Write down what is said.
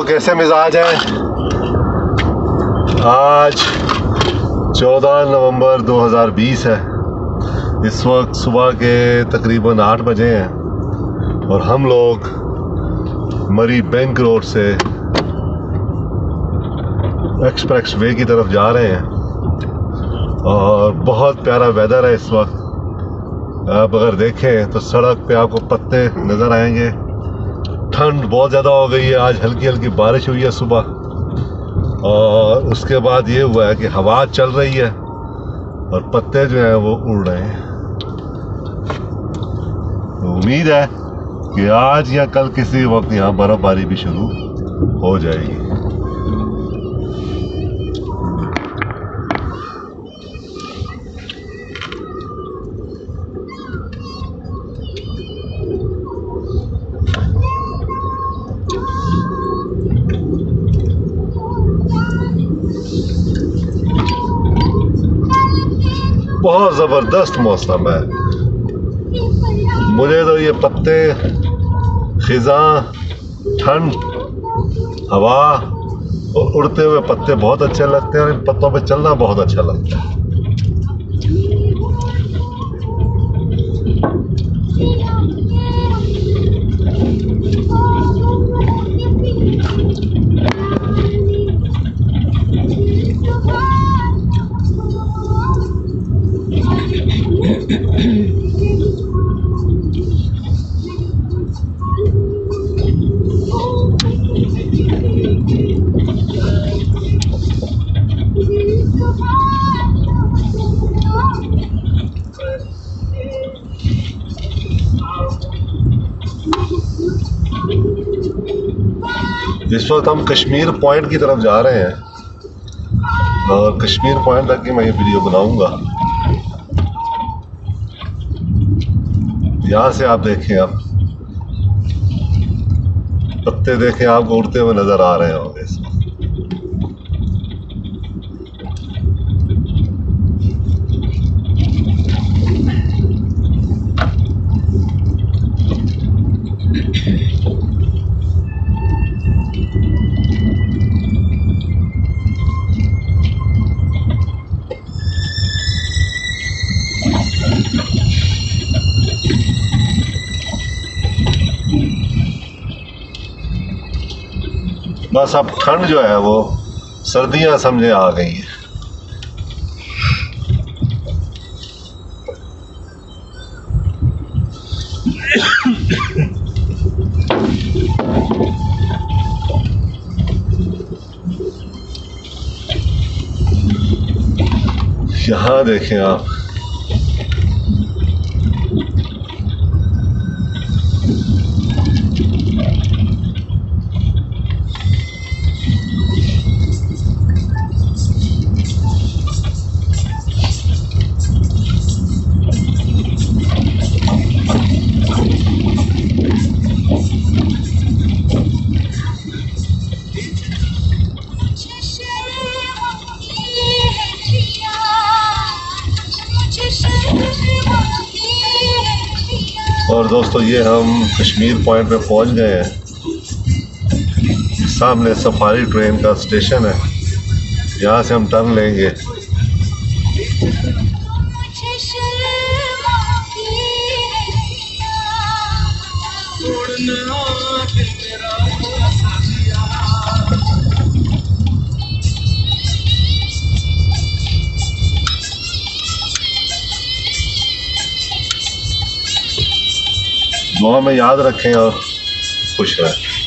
कैसे मिजाज हैं? आज 14 नवंबर 2020 है। इस वक्त सुबह के तकरीबन 8 बजे हैं और हम लोग मरी बैंक रोड से एक्सप्रेस वे की तरफ जा रहे हैं और बहुत प्यारा वेदर है इस वक्त। आप अगर देखें तो सड़क पे आपको पत्ते नज़र आएंगे। ठंड बहुत ज़्यादा हो गई है। आज हल्की हल्की बारिश हुई है सुबह और उसके बाद ये हुआ है कि हवा चल रही है और पत्ते जो हैं वो उड़ रहे हैं। तो उम्मीद है कि आज या कल किसी वक्त यहाँ बर्फ़बारी भी शुरू हो जाएगी। बहुत ज़बरदस्त मौसम है। मुझे तो ये पत्ते, खिज़ां, ठंड, हवा और उड़ते हुए पत्ते बहुत अच्छे लगते हैं और इन पत्तों पे चलना बहुत अच्छा लगता है। इस वक्त हम कश्मीर पॉइंट की तरफ जा रहे हैं और कश्मीर पॉइंट तक की मैं ये वीडियो बनाऊंगा। यहाँ से आप देखें, आप पत्ते देखें, आपको उड़ते हुए नजर आ रहे होंगे इस वक्त। बस अब ठंड जो है वो सर्दियां समझे आ गई है। यहाँ देखें आप, और दोस्तों ये हम कश्मीर पॉइंट पे पहुंच गए हैं। सामने सफारी ट्रेन का स्टेशन है, यहाँ से हम टर्न लेंगे। दुआ में याद रखें और खुश रहें।